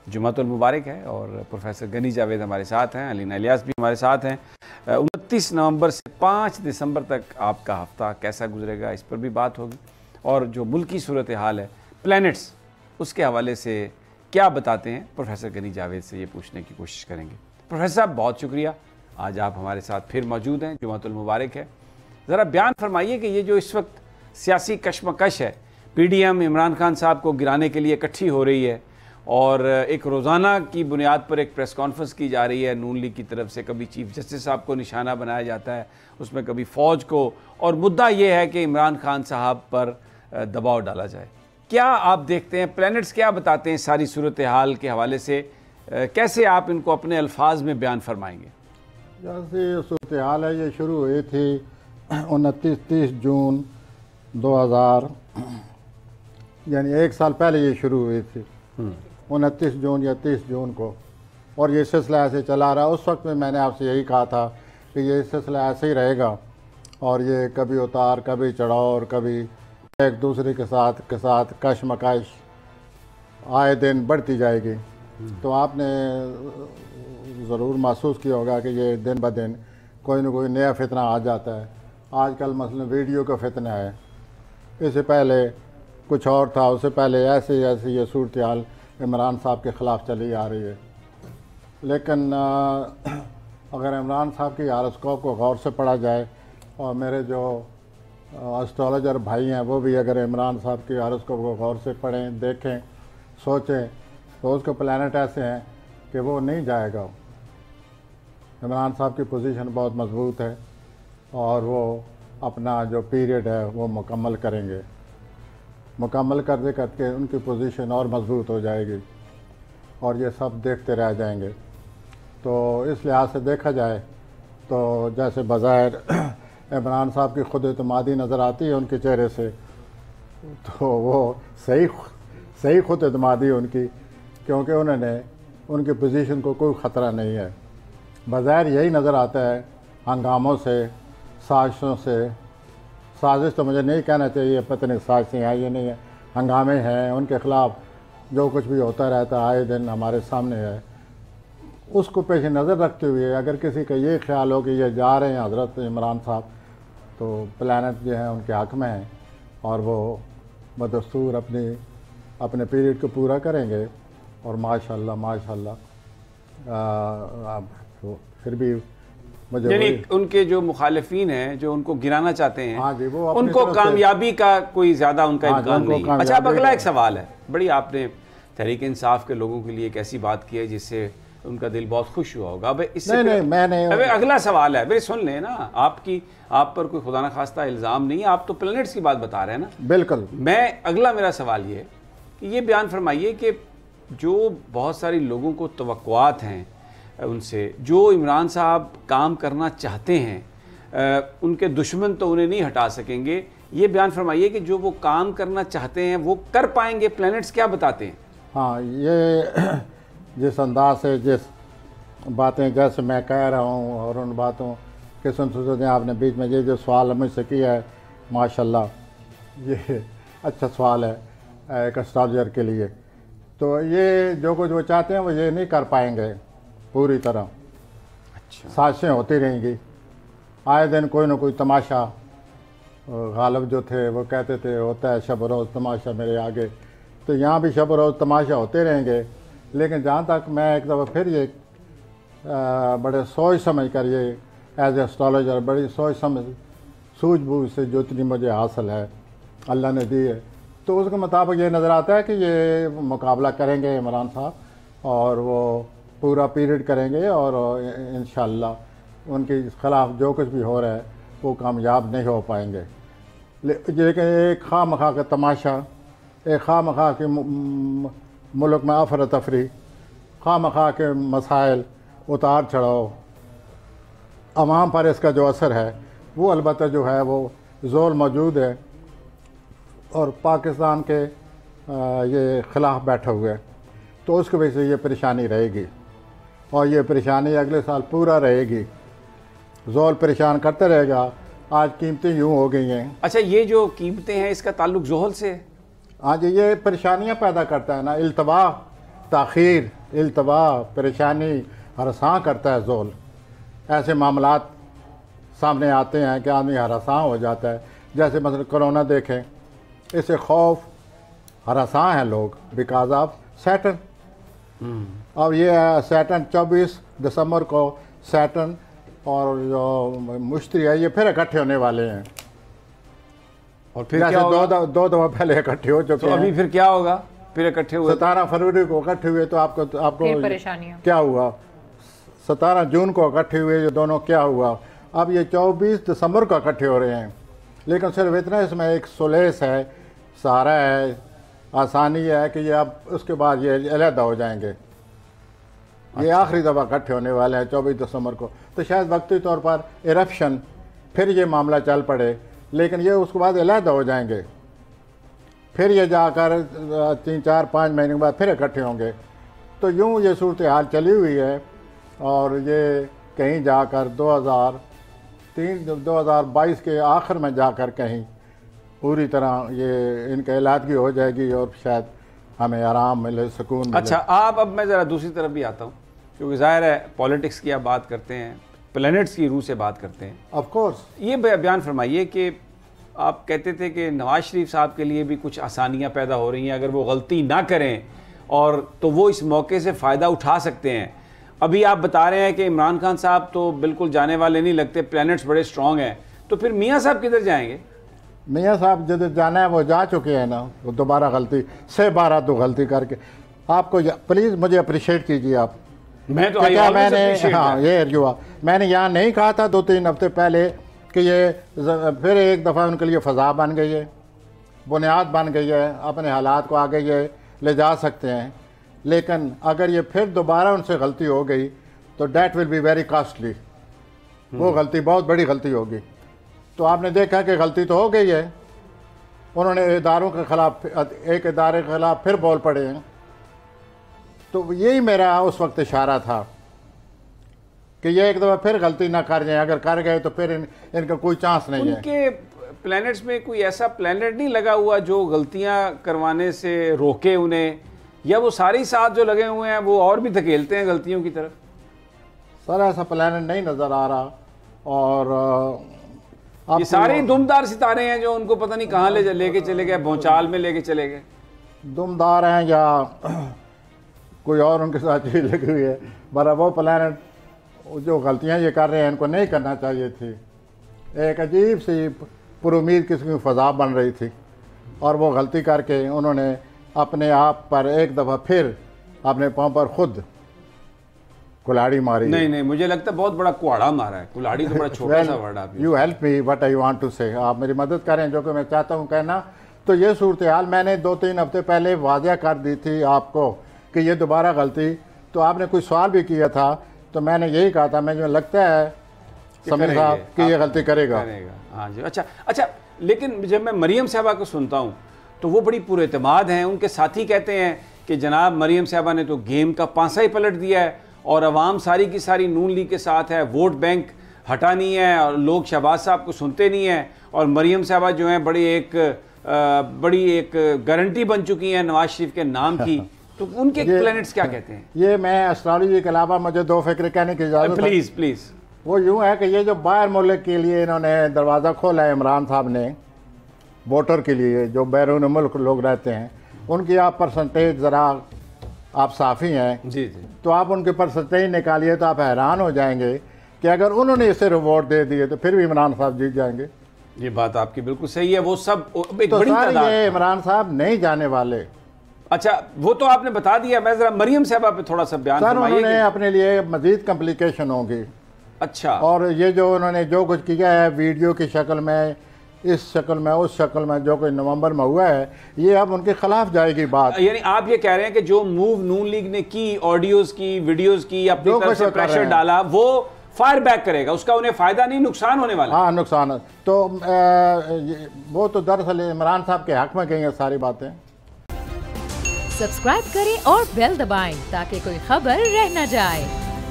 جمعۃ المبارک ہے اور پروفیسر غنی جاوید ہمارے ساتھ ہیں، علینا الیاس بھی ہمارے ساتھ ہیں۔ 29 نومبر سے 5 دسمبر تک آپ کا ہفتہ کیسا گزرے گا اس پر بھی بات ہوگی، اور جو ملکی صورتحال ہے پلینٹس اس کے حوالے سے کیا بتاتے ہیں پروفیسر غنی جاوید سے یہ پوچھنے کی کوشش کریں گے۔ پروفیسر صاحب بہت شکریہ، آج آپ ہمارے ساتھ پھر موجود ہیں، جمعۃ المبارک ہے۔ ذرا بیان فرمائیے کہ یہ جو اس وقت سیاسی کشمکش ہے، P D M Imran Khan صاحب کو گرانے کے لیے اکٹھی ہو رہی ہے اور ایک روزانہ کی بنیاد پر ایک پریس کانفرنس کی جا رہی ہے نون لیگ کی طرف سے، کبھی چیف جسٹس صاحب کو نشانہ بنایا جاتا ہے اس میں، کبھی فوج کو، اور مدعا یہ ہے کہ عمران خان صاحب پر دباؤ ڈالا جائے۔ کیا آپ دیکھتے ہیں پلینٹس کیا بتاتے ہیں ساری صورتحال کے حوالے سے، کیسے آپ ان کو اپنے الفاظ میں بیان فرمائیں گے؟ جیسے صورتحال ہے یہ شروع ہوئی تھی 29 جون 2000، یعنی ایک سال پہلے یہ شروع ہوئی تھی 29 جون یا 30 جون کو، اور یہ سلسلہ ایسے چلا رہا۔ اس وقت میں نے آپ سے یہی کہا تھا کہ یہ سلسلہ ایسے ہی رہے گا، اور یہ کبھی اتار کبھی چڑھاؤ اور کبھی ایک دوسرے کے ساتھ کشمکش آئے دن بڑھتی جائے گی۔ تو آپ نے ضرور محسوس کیا ہوگا کہ یہ دن بدن کوئی نہ کوئی نیا فتنہ آ جاتا ہے۔ آج کل مثلا ویڈیو کا فتنہ ہے، اس سے پہلے کچھ اور تھا، اس سے پہلے ایسے یہ صورتحال عمران صاحب کے خلاف چلی آ رہی ہے۔ لیکن اگر عمران صاحب کی ہاروسکوپ کو غور سے پڑھا جائے، اور میرے جو اسٹرالوجر بھائی ہیں وہ بھی اگر عمران صاحب کی ہاروسکوپ کو غور سے پڑھیں، دیکھیں، سوچیں، تو اس کے پلانٹ ایسے ہیں کہ وہ نہیں جائے گا۔ عمران صاحب کی پوزیشن بہت مضبوط ہے، اور وہ اپنا جو پیریڈ ہے وہ مکمل کریں گے، مکمل کرتے کرتے ان کی پوزیشن اور مضبوط ہو جائے گی، اور یہ سب دیکھتے رہ جائیں گے۔ تو اس لحاظ سے دیکھا جائے تو جیسے بظاہر عمران صاحب کی خود اعتمادی نظر آتی ہے ان کے چہرے سے، تو وہ صحیح خود اعتمادی ان کی، کیونکہ انہوں نے ان کی پوزیشن کو کوئی خطرہ نہیں ہے۔ بظاہر یہی نظر آتا ہے ہنگاموں سے، سازشوں سے، سازش تو مجھے نہیں کہنا چاہیے، پتہ نہیں سازشیں ہیں یہ نہیں ہے، ہنگامے ہیں، ان کے خلاف جو کچھ بھی ہوتا رہتا ہے آئے دن ہمارے سامنے ہے۔ اس کو پیش نظر رکھتے ہوئے اگر کسی کا یہ خیال ہو کہ یہ جا رہے ہیں حضرت عمران صاحب، تو پلانٹ جو ہیں ان کے حق میں ہیں، اور وہ بدستور اپنے پیریڈ کو پورا کریں گے، اور ماشاءاللہ پھر بھی مجھے یعنی ان کے جو مخالفین ہیں جو ان کو گرانا چاہتے ہیں، ہاں جی، وہ ان کو کامیابی کا کوئی زیادہ ان کا امکان نہیں ہے۔ اچھا، اب اگلا ایک سوال ہے، بڑی آپ نے تحریک انصاف کے لوگوں کے لیے ایک ایسی بات کی ہے جس سے ان کا دل بہت خوش ہوا ہوگا۔ اب اس سے اگلا سوال ہے، سن لیں نا، آپ پر کوئی خدا نخواستہ الزام نہیں ہے، آپ تو پلینٹس کی بات بتا رہے ہیں نا۔ بالکل۔ میرا سوال یہ ہے کہ یہ بیان فرمائیے کہ جو بہت ساری لوگوں کو توقعات ہیں ان سے، جو عمران صاحب کام کرنا چاہتے ہیں، ان کے دشمن تو انہیں نہیں ہٹا سکیں گے، یہ بیان فرمائیے کہ جو وہ کام کرنا چاہتے ہیں وہ کر پائیں گے، پلینٹس کیا بتاتے ہیں؟ ہاں، یہ جس انداز سے جس باتیں جیسے میں کہہ رہا ہوں، اور ان باتوں کے سلسلے آپ نے بیچ میں یہ جو سوال مجھ سے کیا ہے، ماشاءاللہ یہ اچھا سوال ہے ایک اسٹرالوجر کے لیے۔ تو یہ جو کچھ وہ چاہتے ہیں وہ یہ نہیں کر پائیں گے پوری طرح۔ اچھا، سازشیں ہوتی رہیں گی، آئے دن کوئی نہ کوئی تماشا۔ غالب جو تھے وہ کہتے تھے ہوتا ہے شب و روز تماشا میرے آگے، تو یہاں بھی شب و روز تماشا ہوتے رہیں گے۔ لیکن جہاں تک میں ایک دفعہ پھر یہ بڑے سوچ سمجھ کر، یہ ایز اے اسٹرالوجر بڑی سوچ سمجھ سوجھ بوجھ سے جو اتنی مجھے حاصل ہے اللہ نے دی ہے، تو اس کے مطابق یہ نظر آتا ہے کہ یہ مقابلہ کریں گے عمران صاحب، اور وہ پورا پیریڈ کریں گے، اور انشاءاللہ ان کے خلاف جو کچھ بھی ہو رہا ہے وہ کامیاب نہیں ہو پائیں گے۔ لیکن ایک خواہ مخواہ کا تماشا، ایک خواہ مخواہ کے ملک میں افرتفری، خواہ مخواہ کے مسائل، اتار چڑھاؤ، عوام پر اس کا جو اثر ہے وہ البتہ جو ہے وہ زور موجود ہے، اور پاکستان کے یہ خلاف بیٹھا ہوا ہے، تو اس کی وجہ سے یہ پریشانی رہے گی، اور یہ پریشانی اگلے سال پورا رہے گی، زور پریشان کرتے رہے گا۔ آج قیمتیں یوں ہو گئی ہیں۔ اچھا، یہ جو قیمتیں ہیں اس کا تعلق زحل سے ہے؟ ہاں جی، یہ پریشانیاں پیدا کرتا ہے نا، التوا تاخیر، التوا، پریشانی، ہراساں کرتا ہے زول. ایسے معاملات سامنے آتے ہیں کہ آدمی ہراساں ہو جاتا ہے. جیسے مثلا کرونا دیکھیں، اس سے خوف ہراساں ہیں لوگ بیکاز آف سیٹرن. اور یہ سیٹرن 24 دسمبر کو سیٹرن اور جو مشتری ہے یہ پھر اکٹھے ہونے والے ہیں. اور پھر کیا ہوگا؟ دو دفعہ پہلے اکٹھے ہو چکے ہیں. ابھی پھر کیا ہوگا؟ پھر اکٹھے ہوئے 17 فروری کو اکٹھے ہوئے تو آپ کو پریشانیاں کیا ہوا؟ 17 جون کو اکٹھے ہوئے یہ دونوں، کیا ہوا؟ اب یہ 24 دسمبر کو اکٹھے ہو رہے ہیں. لیکن صرف اتنا اس میں ایک سلیس ہے، سہارا ہے، آسانی ہے کہ یہ اب اس کے بعد یہ علیحدہ ہو جائیں گے. یہ آخری دفعہ اکٹھے ہونے والے ہیں 24 دسمبر کو. تو شاید وقتی طور پر ایرپشن پھر یہ معاملہ چل پڑے، لیکن یہ اس کے بعد علیحدہ ہو جائیں گے. پھر یہ جا کر 3 4 5 مہینے کے بعد پھر اکٹھے ہوں گے. تو یوں یہ صورتحال چلی ہوئی ہے. اور یہ کہیں جا کر 2022 کے آخر میں جا کر کہیں پوری طرح یہ ان کا علیحدگی ہو جائے گی اور شاید ہمیں آرام ملے، سکون ملے. اچھا اب میں ذرا دوسری طرف بھی آتا ہوں، کیونکہ ظاہر ہے پولیٹکس کی آپ بات کرتے ہیں، پلینٹس کی روح سے بات کرتے ہیں. آف کورس یہ بیان فرمائیے کہ آپ کہتے تھے کہ نواز شریف صاحب کے لیے بھی کچھ آسانیاں پیدا ہو رہی ہیں اگر وہ غلطی نہ کریں، اور تو وہ اس موقع سے فائدہ اٹھا سکتے ہیں. ابھی آپ بتا رہے ہیں کہ عمران خان صاحب تو بالکل جانے والے نہیں لگتے، پلینٹس بڑے اسٹرانگ ہیں، تو پھر میاں صاحب کدھر جائیں گے؟ میاں صاحب جدھر جانا ہے وہ جا چکے ہیں نا. وہ دوبارہ غلطی سے 12 تو غلطی کر کے آپ کو پلیز مجھے اپریشیٹ کیجیے. آپ میں تو میں نے یہ جو میں نے یہاں نہیں کہا تھا 2-3 ہفتے پہلے کہ یہ پھر ایک دفعہ ان کے لیے فضا بن گئی ہے، بنیاد بن گئی ہے، اپنے حالات کو آگے یہ لے جا سکتے ہیں. لیکن اگر یہ پھر دوبارہ ان سے غلطی ہو گئی تو that will be very costly. وہ غلطی بہت بڑی غلطی ہوگی. تو آپ نے دیکھا کہ غلطی تو ہو گئی ہے. انہوں نے اداروں کے خلاف، ایک ادارے کے خلاف پھر بول پڑے ہیں. تو یہی میرا اس وقت اشارہ تھا کہ یہ ایک دفعہ پھر غلطی نہ کر جائیں. اگر کر گئے تو پھر ان کا کوئی چانس نہیں ہے. ان کے پلینٹس میں کوئی ایسا پلینٹ نہیں لگا ہوا جو غلطیاں کروانے سے روکے انہیں، یا وہ ساری ساتھ جو لگے ہوئے ہیں وہ اور بھی دھکیلتے ہیں غلطیوں کی طرف؟ سر ایسا پلانٹ نہیں نظر آ رہا. اور یہ سارے دمدار ستارے ہیں جو ان کو پتہ نہیں کہاں لے کے چلے گئے، بھونچال میں لے کے چلے گئے. دمدار ہیں یا کوئی اور ان کے ساتھ چیز لگی ہوئی ہے. برا وہ پلانٹ جو غلطیاں یہ کر رہے ہیں ان کو نہیں کرنا چاہیے تھی. ایک عجیب سی پر امید قسم کی فضا بن رہی تھی، اور وہ غلطی کر کے انہوں نے اپنے آپ پر ایک دفعہ پھر اپنے پاؤں پر خود کلاڑی ماری. نہیں مجھے لگتا ہے بہت بڑا کواڑا مارا ہے. کلاڑی تو بڑا چھوٹا سا ورڈ. آپ you help me what I want to say, آپ میری مدد کریں جو کہ میں چاہتا ہوں کہنا. تو یہ صورتحال میں نے 2-3 ہفتے پہلے واضح کر دی تھی آپ کو کہ یہ دوبارہ غلطی. تو آپ نے کوئی سوال بھی کیا تھا تو میں نے یہی کہا تھا مجھے لگتا ہے سمیر صاحب کہ یہ غلطی کرے گا. ہاں جی. اچھا لیکن جب میں مریم صاحبہ کو سنتا ہوں تو وہ بڑی پر اعتماد ہیں. ان کے ساتھی کہتے ہیں کہ جناب مریم صاحبہ نے تو گیم کا پانسا ہی پلٹ دیا ہے، اور عوام ساری کی ساری نون لیگ کے ساتھ ہے، ووٹ بینک ہٹا نہیں ہے، اور لوگ شہباز صاحب کو سنتے نہیں ہیں، اور مریم صاحبہ جو ہیں بڑی ایک گارنٹی بن چکی ہیں نواز شریف کے نام کی. تو ان کے پلینٹس کیا کہتے ہیں؟ یہ میں اسٹرالوجی کے علاوہ مجھے 2 فکر کہنے کی اجازت ہے. پلیز. وہ یوں ہے کہ یہ جو باہر ملک کے لیے انہوں نے دروازہ کھولا ہے عمران صاحب نے، ووٹر کے لیے جو بیرون ملک لوگ رہتے ہیں، ان کی آپ پرسنٹیج ذرا آپ صافی ہیں جی تو آپ ان کے پرسنٹیج نکالیے تو آپ حیران ہو جائیں گے کہ اگر انہوں نے اسے ریوارڈ دے دیے تو پھر بھی عمران صاحب جیت جائیں گے. یہ بات آپ کی بالکل صحیح ہے. وہ سب ایک تو بڑی تعداد. یہ عمران صاحب نہیں جانے والے. اچھا وہ تو آپ نے بتا دیا. میں ذرا مریم صاحبہ پہ تھوڑا سا بیان فرمائیے. انہوں نے اپنے لیے مزید کمپلیکیشن ہوگی. اچھا. اور یہ جو انہوں نے جو کچھ کیا ہے ویڈیو کی شکل میں، اس شکل میں، اس شکل میں، جو کوئی نومبر میں ہوا ہے، یہ اب ان کے خلاف جائے گی بات. یعنی آپ یہ کہہ رہے ہیں کہ جو موو نون لیگ نے کی، آڈیوز کی، ویڈیوز کی، اپنی طرف سے پریشر ڈالا، وہ فائر بیک کرے گا. اس کا انہیں فائدہ نہیں، نقصان ہونے والا. ہاں نقصان. تو وہ تو دراصل عمران صاحب کے حق میں گئی ہیں ساری باتیں. سبسکرائب کریں اور بیل دبائیں تاکہ کوئی خبر رہ نہ جائے.